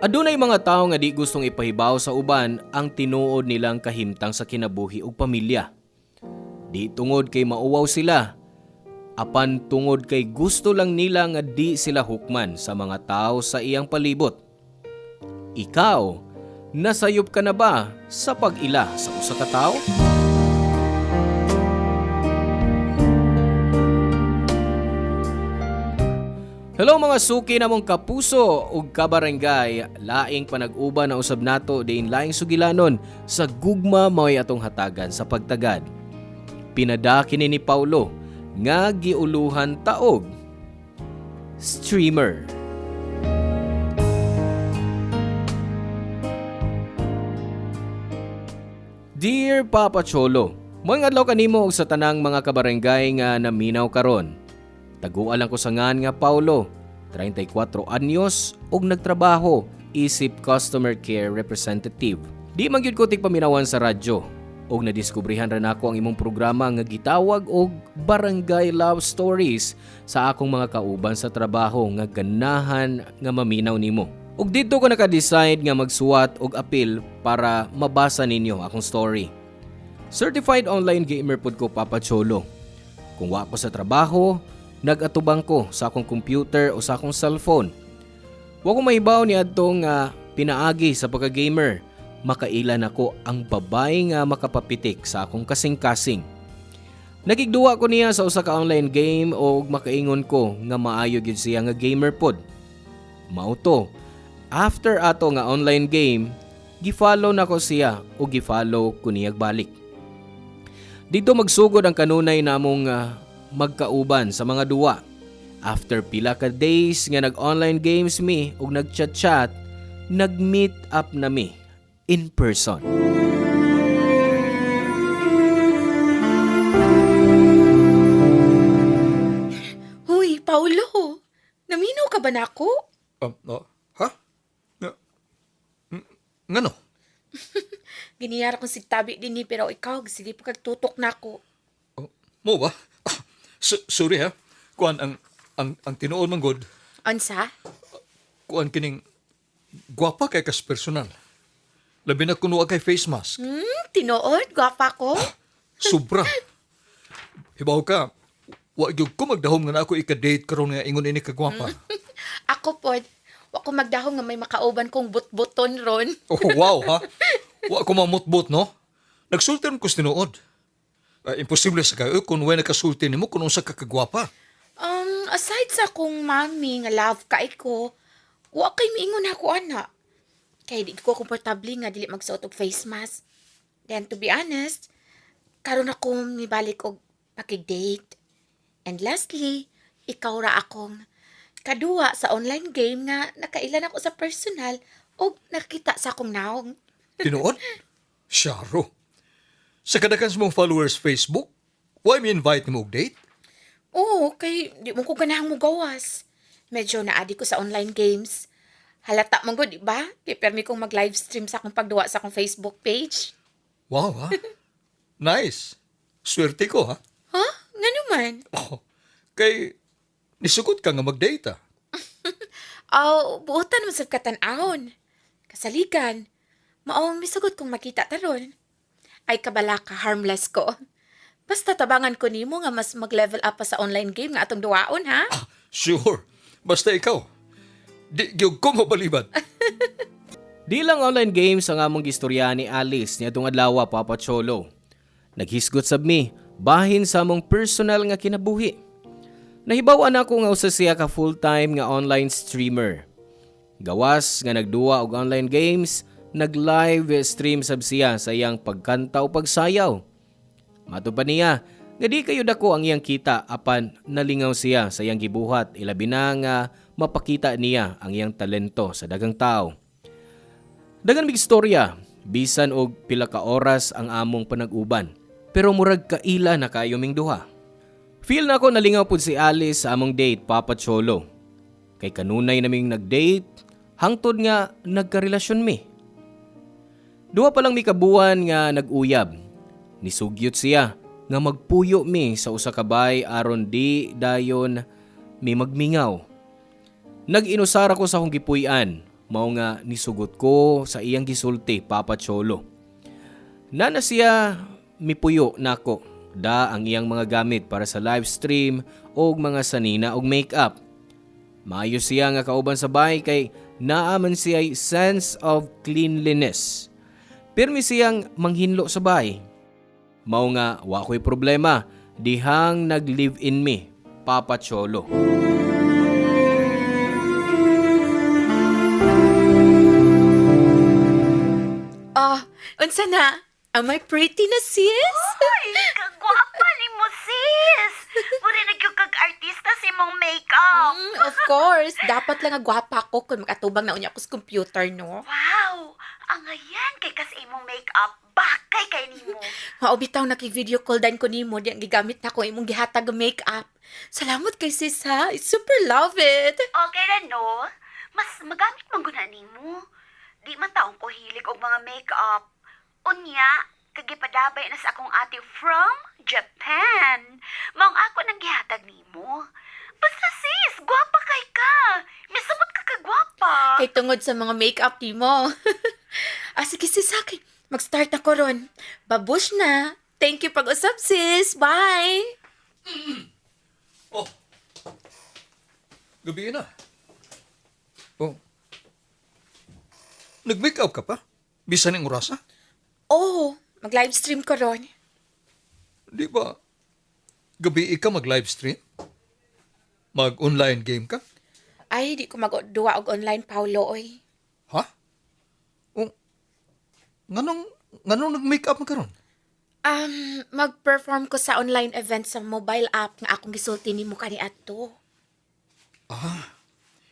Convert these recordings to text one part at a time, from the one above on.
Adunay mga tao nga di gustong ipahibaw sa uban ang tinuod nilang kahimtang sa kinabuhi ug pamilya. Di tungod kay mauwaw sila, apan tungod kay gusto lang nila nga di sila hukman sa mga tao sa iyang palibot. Ikaw, nasayop ka na ba sa pag-ila sa usa ka tawo? Hello mga suki namong kapuso ug kabarangay, laing panag-uban na usab nato diin laing sugilanon sa gugma mao'y atong hatagan sa pagtagad. Pinadaki ni Paulo nga giuluhan taog streamer. Dear Papa Cholo, mo'y adlaw kanimo og sa tanang mga kabarangay nga naminaw karon. Taguan lang ko sa ngan nga Paulo, 34 anyos ug nagtrabaho isip customer care representative. Di man gyud ko tigpaminawan sa radyo ug nadiskubrihan ra nako ang imong programa nga gitawag og Barangay Love Stories sa akong mga kauban sa trabaho nga ganahan nga maminaw nimo. Ug dito ko naka-decide nga magsuwat og apil para mabasa ninyo akong story. Certified online gamer pud ko Papa Cholo. Kung wa ko sa trabaho, nag-atubang ko sa akong computer o sa akong cellphone. Wa ko mahibaw ni adtong pinaagi sa pagka-gamer. Makailan ako ang babay nga makapapitik sa akong kasing-kasing. Nagigduwa ko niya sa usa ka online game o makaingon ko nga maayo gyud siya nga gamer pod. Mao to, after ato nga online game, gifollow nako siya o gifollow ko niyag balik. Dito magsugod ang kanunay namong magkauban sa mga duwa. After pila ka days nga nag-online games mi ug nag-chat-chat, nag-meet up na mi in person. Huy, Paulo! Naminaw ka ba nako? Ha? Ngano? Giniyara kong sigtabi din ni pero ikaw, sige pa kagtutok nako. Mo ba? Sorry ha. Kuan ang tinuod man god. Ansa? Kuan kining gwapa kay kas personal. Labi na kuno kay face mask. Tinuod? Gwapa ko? Sobra. Hibaw ka. Wa gyud ko magdahom nga na ako ika-date karon nga ingon ini ka gwapa. Ako pod, wa ko magdahong nga may makauban kong but-buton ron. Oh, wow ha. Wa ko mamutbot no. Nagsulti ko sa tinuod. Imposible sa kayo kung wala nakasulti nimo kung unsa ka kagwapa. Aside sa kong mami nga love ka ko, wa kay miingon ako ana. Kay di ko komportable nga dili magsuot og face mask. Then to be honest, karon ako mibalik og pakig-date. And lastly, ikaw ra akong kaduwa sa online game nga nakailan ako sa personal o nakita sa akong naong. Tinuod? Syaro. Sa kadakan sa mong followers Facebook, why may invite mo og date? Oo, kay di mo ko ganahang mo gawas. Medyo naadi ko sa online games. Halata mo ko, di ba? Kay permi kong mag-livestream sa akong pagduwa sa akong Facebook page. Wow ha? Nice. Swerte ko ha? Ha? Nga naman? Oh, kay nisugot ka nga mag-date ha? Buotan mo sa katanahon. Kasaligan. Maong misugot kong makita taron. Ay kabala ka, harmless ko. Basta tabangan ko nimo nga mas mag-level up pa sa online game nga atong duwaon, ha? Sure. Basta ikaw. Di gyud ko mabalibad. Di lang online games ang among gistorya ni Alice niadtong adlaw Papa Cholo. Naghisgot sab mi bahin sa among personal nga kinabuhi. Nahibaw-an ako nga usa siya ka full-time nga online streamer. Gawas nga nagduwa og online games, nag-live stream sab siya sa iyang pagkanta o pagsayaw. Mato pa niya, nga di kayo dako ang iyang kita apan nalingaw siya sa iyang gibuhat ilabi na nga mapakita niya ang iyang talento sa dagang tao. Dagan big storya, bisan og pila ka oras ang among panag-uban. Pero murag kaila na kayo ming duha. Feel na ako nalingaw pud si Alice sa among date Papa Cholo. Kay kanunay naming nag-date, hangtod nga nagkarelasyon mi. Duha pa lang mi kabuan nga nag-uyab. Nisugyot siya nga magpuyo mi sa usa ka bay aron di dayon mi magmingaw. Nag-inusara ko sa akong gipuy-an Mao nga nisugot ko sa iyang gisulti, Papa Cholo. Nana siya mipuyo nako da ang iyang mga gamit para sa live stream o mga sanina og makeup. Maayo siya nga kauban sa bahay kay naaman siya'y sense of cleanliness. Pirmi siyang manghinlo sa bahay. Mao nga wa ko'y problema dihang nag-live-in me, Papa Cholo. Unsa na? Am I pretty na, sis? Ay, kagwapa ni mo, sis. Muna nagyug kag artista si mong makeup. Of course. Dapat lang nga gwapa ko kung makatubang na unya ko sa computer, no? Wow, ang ayan kay kas imong makeup. Bakay kay nimo. Maubitaw nakig-video call dan ko nimo di ang gigamit na ko imong gihatag nga makeup. Salamat kay sis, ha? I super love it. Okay na, no? Mas magamit man guna nimo. Di man taong ko hilig og mga makeup. Unya, kagipadabay na sa akong ate from Japan. Maong ako nang gihatag nimo. Basta sis, gwapa kay ka. Misabot ka kagwapa. Kay tungod sa mga makeup nimo. Sige sis, okay. Mag-start na ko ron. Babush na. Thank you pag-usap, sis. Bye. Oh. Gabi na. Oh. Nag-makeup ka pa? Bisan ng orasa? Oh, mag-live stream ko ron. Di ba? Gabi ka mag-live stream? Mag-online game ka? Ay, di ko mag-duwa og online, Paulo, oy. Ha? Oh. Nganong nag-makeup mo karon? Mag-perform ko sa online event sa mobile app nga akong gisulti nimo kani adto.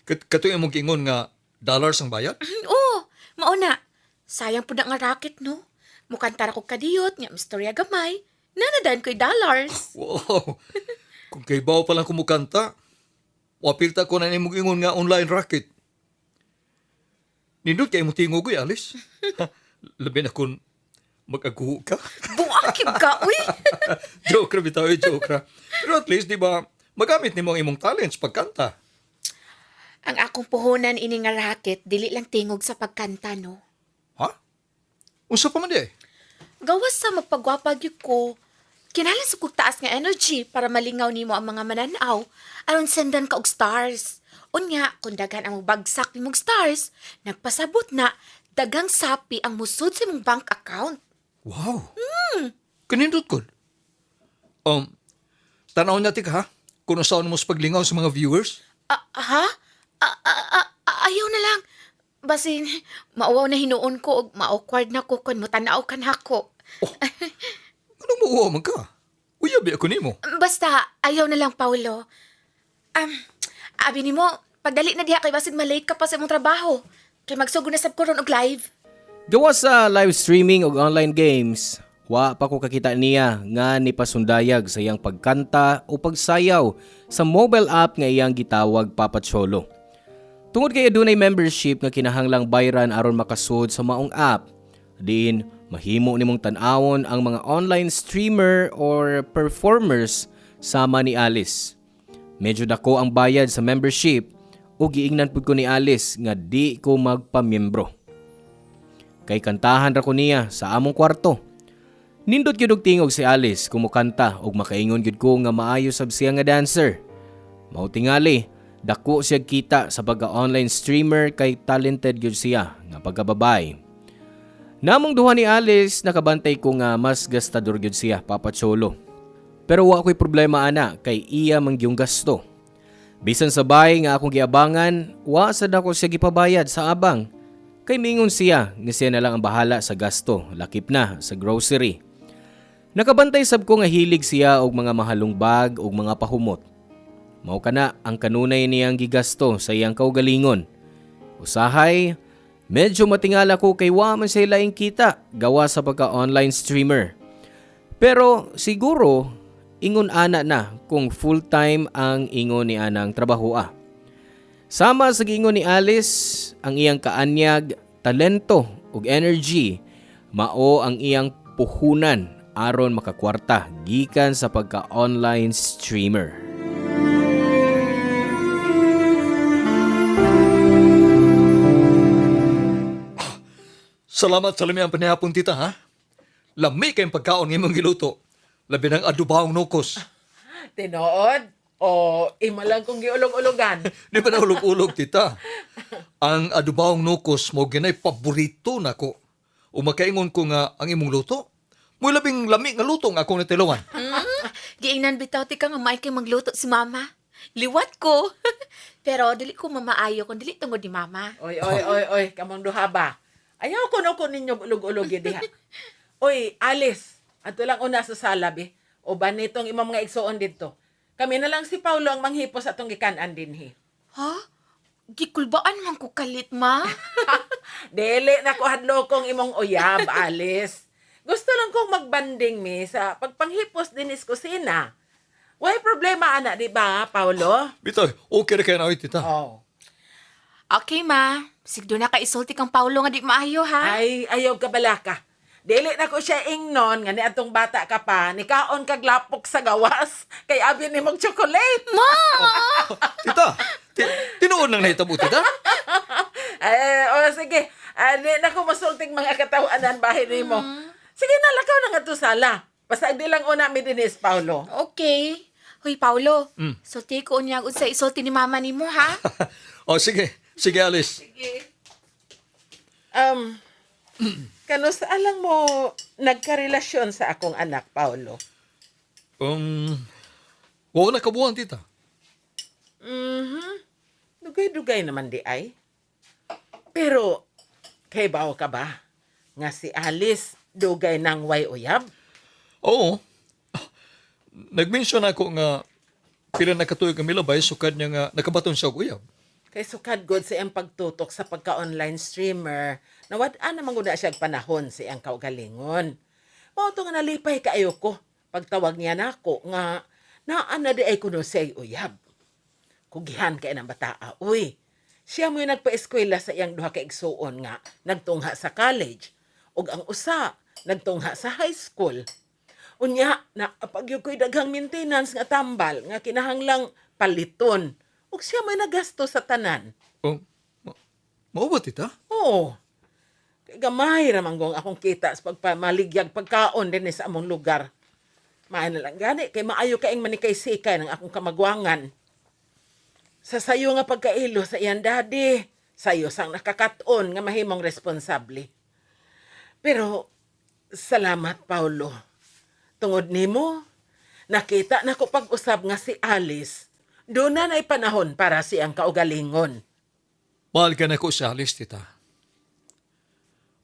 Katuyo mong ingon nga dollars ang bayad? Oh, mauna. Sayang po na nga racket, no? Mukanta ra ko kadiyot, nga mistorya gamay. Nanadaan ko'y dollars. Wow! Kung kay baw pa lang kumukanta, wapilta ko na nimong ingon nga online racket. Nindot kay mo tingog ko, Alice. Labi na kung mag-aguho ka. Buakib ka, uy! Joke ra bitaw, joke ra. Pero at least, di ba, magamit nimo ang imong talents pagkanta. Ang akong puhunan ini nga racket, dili lang tingog sa pagkanta, no? Ha? Unsa pa man di eh? Gawas sa magpagwapag yun ko, kinahanglan sa kong taas nga energy para malingaw nimo ang mga mananaw aron sendan ka og stars. Unya, kung dagan ang bagsak nimong stars, nagpasabot na dagang sapi ang musod sa imong bank account. Wow! Kanindot ko. Tanaw natin ka ha? Kung saan mo sa paglingaw sa mga viewers? Ha? Ayaw na lang. Basin, mauwaw na hinuon ko og ma-awkward na ko kung mutanaw kan hako. Anong mauwa man ka? Uyabi ako nimo. Basta, ayaw na lang, Paulo. Abi ni mo, pagdali na diha kay basin malate ka pa sa imong trabaho. Kay magsugo na sab ko ron og live. Gawa sa live streaming og online games, wa pa ko kakita niya nga nipasundayag sa iyang pagkanta o pagsayaw sa mobile app nga iyang gitawag Papa Cholo. Tungod kay adunay membership nga kinahanglang bayran aron makasud sa maong app, diin mahimo nimong tan-awon ang mga online streamer or performers sama ni Alice. Medyo dako ang bayad sa membership o giingnan pud ko ni Alice nga di ko magpamiyembro. Kay kantahan ra ko niya sa among kwarto. Nindot gyud og tingog si Alice kumukanta ug makaingon gyud ko nga maayo sab siya nga dancer. Mao tingali, dako siya kita sa pagka-online streamer kay talented gyud siya nga pagkababay. Namong duha ni Alice nakabantay ko nga mas gastador gyud siya, Papa Cholo. Pero wa ko'y problema ana kay iya man gyung gasto. Bisan sabay nga akong giabangan, wa sad ako siya gipabayad sa abang. Kay mingon siya nga siya na lang ang bahala sa gasto, lakip na sa grocery. Nakabantay sab ko nga hilig siya og mga mahalong bag og mga pahumot. Mao kana ang kanunay niyang gigasto sa iyang kaugalingon. Usahay, medyo matingala ko kay wa man siya laing kita gawa sa pagka-online streamer. Pero siguro, ingon ana na kung full-time ang ingon ni anang trabahoa. Sama sa giingon ni Alice, ang iyang kaanyag, talento ug energy, mao ang iyang puhunan aron makakwarta gikan sa pagka-online streamer. Salamat sa lami ang panihapon, tita, ha? Lami kayong pagkaon ng imong giluto. Labi ng adubahong nukos. Tinood? O imo lang kong giulog-ulogan? Di ba na ulog-ulog, tita? Ang adubahong nukos mo ginay paborito nako. O makaingon ko nga ang imong luto. Mo'y labing lami nga luto nga akong natilawan. Giingnan bitaw ti ka nga may kay magluto si mama. Liwat ko. Pero dili ko mamaayo kung dili tungod ni mama. Oy, kamong duha ba? Ayaw ko no ko ninyo ulog-ulog diha. Oy, Alice, ato lang una sa salabi. O ba nitong imong mga igsuon dito? Kami na lang si Paulo ang manghipos atong gikanan dinhi. Ha? Gikulbaan man ko kalit, ma. Dili na ko hadlokong imong uyab, Alice. Gusto lang kong magbanding mi sa pagpanghipos din is kusina. Way problema ana, di ba, Paulo? Bitaw, okay na kayo na, tita. Oh. Okay, ma. Sigdo na ka isulti kang Paulo nga di maayo, ha? Ay, ayaw ka balaka. Dili na ko siya ingnon nga ni atong bata ka pa, ni kaon kag lapok sa gawas, kay abi ni mong chocolate. Ma! Tita, tinuon lang nahitabo, tita. Sige. Di na ko masulting mga katawanan bahay ni mo. Sige na, lakaw na nga to sala. Basta di lang una mi dinis, Paulo. Okay. Hoy, Paulo. Sulti ko unya sa isulti ni mama ni mo, ha? O, sige. Sige, Alice. Kanus alang mo nagkarelasyon sa akong anak, Paulo? Wala na kabuhan, tita. Dugay-dugay naman di ay. Pero, kay bao ka ba? Nga si Alice, dugay nang way uyab? Oo. Nag-mention ako nga pila na katuig ang milabay sukad niya nga nakabaton siya og uyab. Kay sukad god sa iyang pagtutok sa pagka-online streamer, nawad-an naman gud siya panahon sa iyang kaugalingon. Mao to nga nalipay kaayo ko. Pagtawag niya nako nga naa na di ay kuno say uyab. Kugihan kay nang bataa. Uy, siya mo yung nagpa-eskwela sa iyang duha ka igsuon nga nagtungha sa college ug ang usa nagtungha sa high school. Unya, na pag ko'y daghang maintenance nga tambal nga kinahanglang paliton. Ug siya may nagasto sa tanan. Mao ba, tita? Oo. Kay gamay ra manggong akong kita sa pagpamaligyag pagkaon din sa among lugar. Maayo na lang gani kay maayo kaing manikay-sikay ng akong kamagwangan. Sa sayo nga pagkailo sa iyang daddy, sayo sang nakakaton nga mahimong responsable. Pero salamat, Paulo. Tungod nimo, nakita na ko pag-usab nga si Alice. Doon na na'y panahon para siyang kaugalingon. Mahal ka na ko si Alice, tita.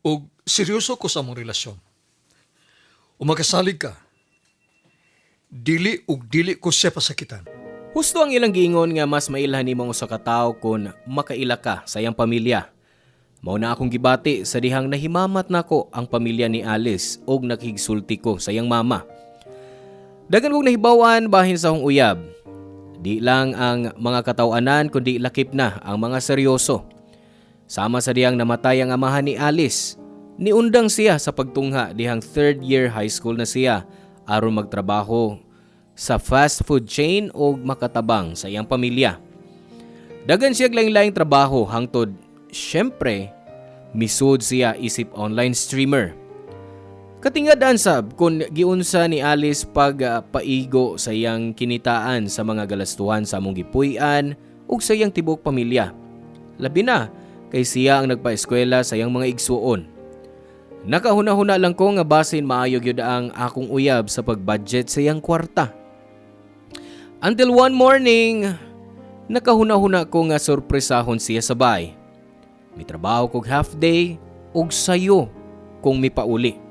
O seryoso ko sa mong relasyon. O makasalig ka, dili ko siya pasakitan. Husto ang ilang gingon nga mas mailhan nimo sa katawo kung makaila ka sa iyang pamilya. Mao na akong gibati sa dihang nahimamat nako ang pamilya ni Alice og nakigsulti ko sa iyang mama. Dagan kong nahibawan bahin sa akong uyab. Di lang ang mga katawanan kundi lakip na ang mga seryoso. Sama sa diyang namatay ang amahan ni Alice, niundang siya sa pagtungha dihang 3rd year high school na siya aron magtrabaho sa fast food chain o makatabang sa iyang pamilya. Dagan siya laing-laing trabaho hangtod syempre misud siya isip online streamer. Katingad sab kung giunsa ni Alice pag paigo sa iyang kinitaan sa mga galastuhan sa among gipuy-an ug sa iyang tibok pamilya. Labi na kay siya ang nagpa-eskwela sa iyang mga igsuon. Nakahuna-huna lang ko nga basin maayo gyud ang akong uyab sa pagbudget sa iyang kwarta. Until one morning, nakahuna-huna ko nga sorpresahon siya sa bay. May trabaho kog half day ug sayo kung mipauli.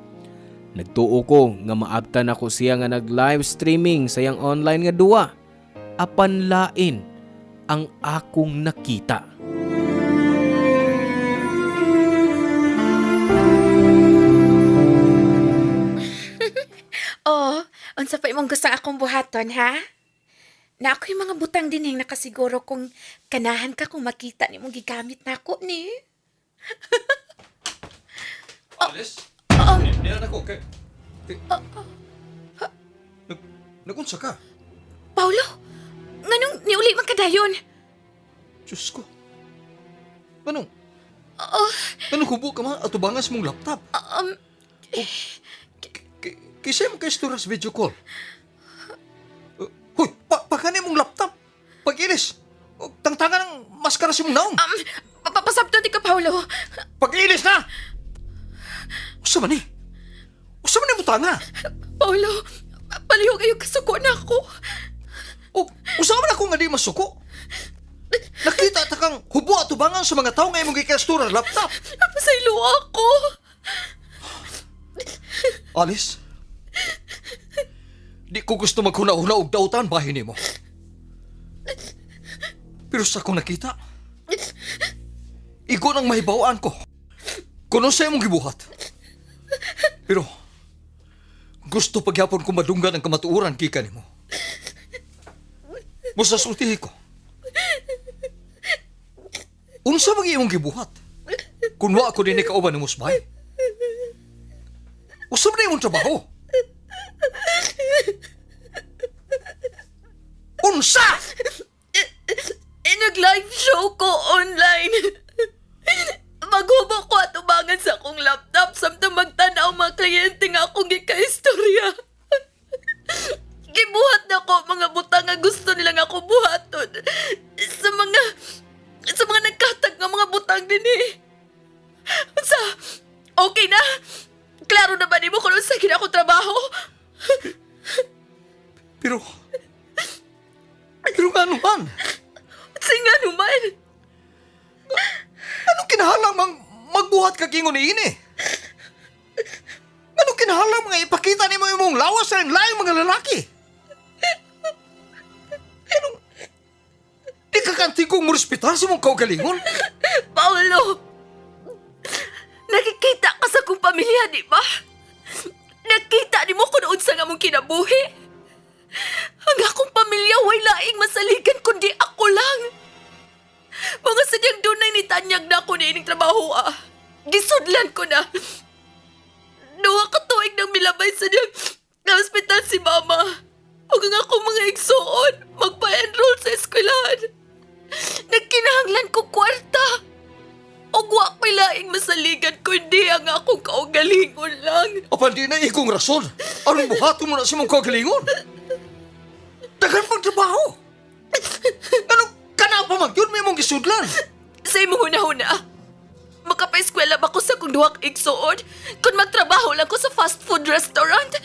Nagtuo ko nga maabtan ako siya nga nag-live streaming sa iyang online nga duwa. Apan lain ang akong nakita. Oh, unsa pa imong gusto akong buhaton, ha? Na ako yung mga butang din yung nakasiguro kung kanahan ka kung makita ni mong gigamit na ako ni. Alice? Niyan ako, kay... Nagunsa ka? Paulo, nganong niuli man kadayon? Diyos ko. Anong? Ano hubo ka man atubangas mong laptop? Kisay mo kay Sturas video call. Hoy, pakani mong laptop. Pag-ilis. Tangtangan ng maskara si mong naong. Papasabto di ka, Paulo. Pag-ilis na! Usa man ni? Usa man ni mo tanga? Paulo, palihog kayo kasuko na ako. O, usa man ako nga di masuko? Nakita ta kang hubo at tubangan sa mga tao nga imong gikastura laptop. Pasaylo ako. Alice, di ko gusto maghuna-huna og dautan bahin nimo. Pero sa akong nakita, igo nang mahibawaan ko. Kuno sa imong gibuhat. Pero, gusto pagyapon ko madunggan ang kamatuoran kika nimo. Musasultihi ko. Unsa bang imong gibuhat? Kung wa ako din ikauban ni Musbay? Usa man imong trabaho? Unsa? Nag-live show ko online. Maghubo ko at ubangan sa akong laptop samtang magtanaw mga kliyente nga akong gika-istorya. Gibuhat na ko mga butang nga gusto nila nga ako buhaton. Sa mga nagkatag nga mga butang din eh. Okay na? Klaro na ba ni mo kung sa ako trabaho? Pero nga naman. Singa naman. Anong kinahalang magbuhat ka kingon ini? Anong kinahalang mga ipakita ni mo imong lawas sa laing mga lalaki? Anong... Di ka kantigong murespitar sa mong kaugalingon? Paulo! Nakikita ka sa kong pamilya, di ba? Nakita ni mo kung unsa nga mong kinabuhi. Ang akong pamilya way laing masaligan kundi ako lang. Mga sadyang dunay ni Tanyag na ako ni ining trabaho Gisudlan ko na. 2 ka tuig nang milabay sa niyang na ospital si Mama. Huwag ang akong mga igsuon magpa-enroll sa eskwelahan. Nagkinahanglan ko kwarta. Og wa ko'y laing masaligan kundi ang akong kaugalingon lang. Apan di na ikong rason. Anong buhato mo na sa mong kaugalingon? Dagan pang trabaho. Anong kanapa magyun may mong gisudlan? Sa imong huna-huna, makapa-eskwela ba ko sa kung duwak igsuon kung magtrabaho lang ko sa fast food restaurant?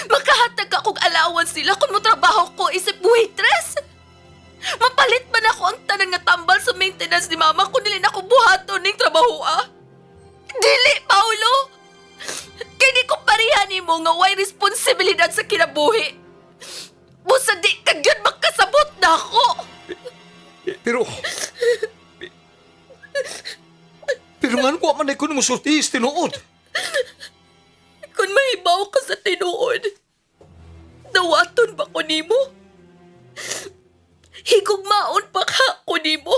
Makahatag akong allowance nila kung motrabaho ko isip waitress? Mapalit man ako ang tanan nga tambal sa maintenance ni Mama kung dili na ako buhaton ning trabaho Dili, Paulo! Kaya di ko parihan ni mo nga way responsibilidad sa kinabuhi. Busa di ka yun makasabot na ako! Pero nga ko man ay ko mo sultihis tinuod. Kung mahibaw ka sa tinuod, nawaton ba ko nimo? Higugmaon pa ka ko nimo?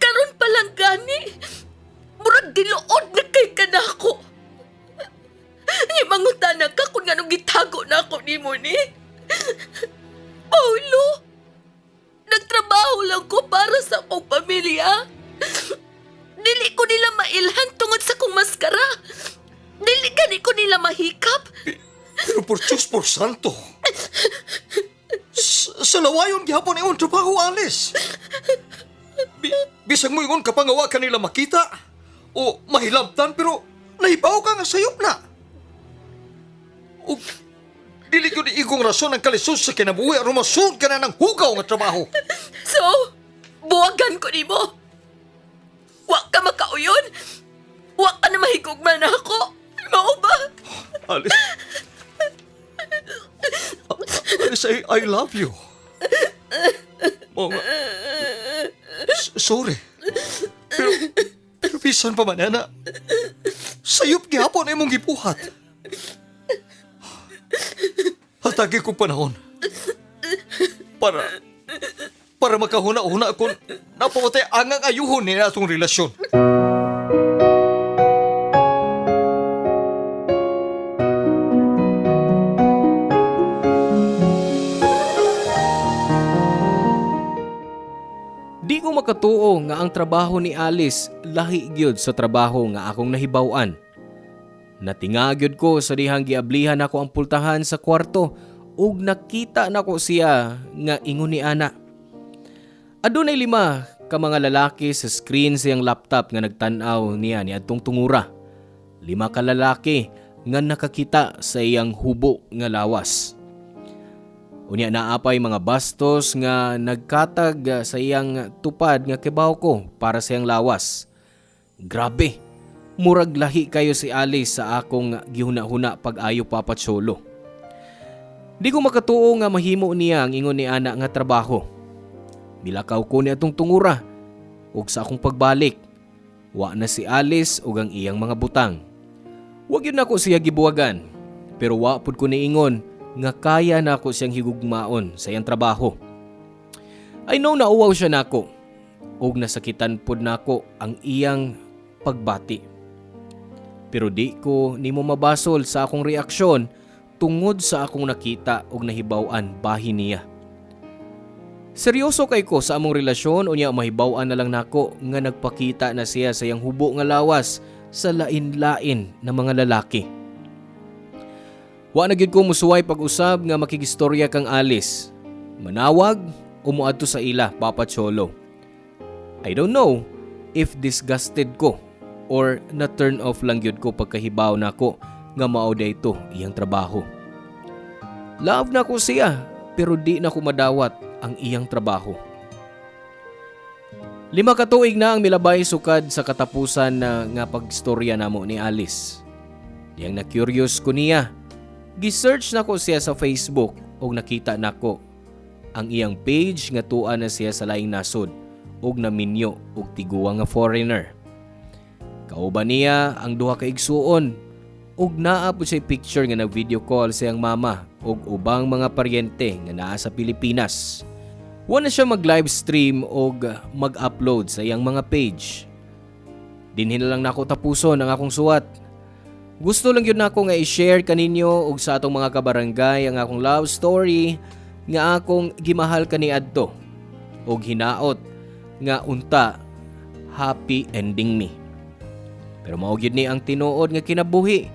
Karon pa lang gani, murag diluod na kay kanako. Mangutana ka kung nga nung gitago na ako nimo ni. Paulo, nagtrabaho lang ko para sa akong pamilya. Dili ko nila mailhan tungod sa kong maskara. Dili gani ko nila mahikap. Pero por Diyos por santo. Sa lawayon gihapon imong trabaho, Alice. Bisag mo ingon kapangawa kanila makita o mahilabtan pero nahibaw ka nga sayop na. O dili ko di igong rason ang kalisod sa kinabuhi aron masud ka na ng hugaw nga trabaho. So, buwagan ko nimo. Wa ka makauyon. Wa ka na mahigugman ako. Mao ba? Alice. Alice, I love you. Mga... Sorry. Pero bisan pa man, Ana. Sayop gihapon ay mong gibuhat. Hatagi ko panahon. Para makahuna-huna kung napamatay angang ayuhon ni atong relasyon. Di ko makatuo nga ang trabaho ni Alice lahi gyud sa trabaho nga akong nahibaw-an. Natinga gyud ko sa dihang giablihan ako ang pultahan sa kwarto ug nakita nako siya nga ingon ni ana. Adunay 5 ka mga lalaki sa screen siyang laptop nga nagtan-aw niya ni adtong tungura. 5 ka lalaki nga nakakita sa iyang hubo nga lawas. Unya naapay mga bastos nga nagkatag sa iyang tupad nga kibaw ko para sa iyang lawas. Grabe, murag lahi kayo si Alice sa akong gihuna-huna pag-ayo Papa Cholo. Di ko makatuo nga mahimo niya ang ingon ni ana nga trabaho. Milakaw ko ni atong tungura ug sa akong pagbalik, wa na si Alice ug ang iyang mga butang. Wag yun ako siya gibuwagan, pero wa pud ko niingon nga kaya na ako siyang higugmaon sa iyang trabaho. I know na uwaw siya nako ug nasakitan pud nako ang iyang pagbati. Pero di ko nimo mabasol sa akong reaksyon tungod sa akong nakita ug nahibaw-an bahin niya. Seryoso kay ko sa among relasyon unya mahibaw-an na lang nako nga nagpakita na siya sa iyang hubo nga lawas sa lain-lain na mga lalaki. Wa na gyud ko musuway pag-usab nga makigistorya kang Alice. Manawag o muadto sa ila, Papa Cholo. I don't know if disgusted ko or na-turn off lang gyud ko pagkahibaw nako nga mao dayto iyang trabaho. Love na ko siya pero di na ko madawat ang iyang trabaho. 5 ka tuig na ang milabay sukad sa katapusan na nga pagstorya namo ni Alice. Diyang na-curious ko niya. Gi-search nako siya sa Facebook ug nakita nako ang iyang page nga tuan na siya sa laing nasod ug naminyo og tiguwa nga foreigner. Kauban niya ang duha ka igsuon ug naa po siya picture nga nag-video call siyang mama ug ubang mga paryente nga naa sa Pilipinas. Wa na siya mag-live stream ug mag-upload sa iyang mga page. Dinhi na lang nako tapuson ang akong suwat. Gusto lang yun ako nga i-share kaninyo ug sa atong mga kabarangay ang akong love story nga akong gimahal kaniadto ug hinaot nga unta happy ending me. Pero mao gyud ni ang tinuod nga kinabuhi.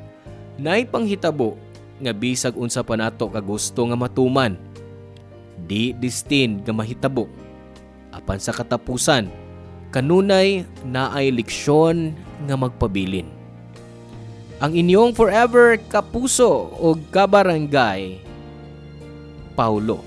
Nay panghitabo nga bisag unsa pa nato ka gusto nga matuman. Di destined nga mahitabo. Apan sa katapusan, kanunay naay leksyon nga magpabilin. Ang inyong forever kapuso o kabarangay, Paulo.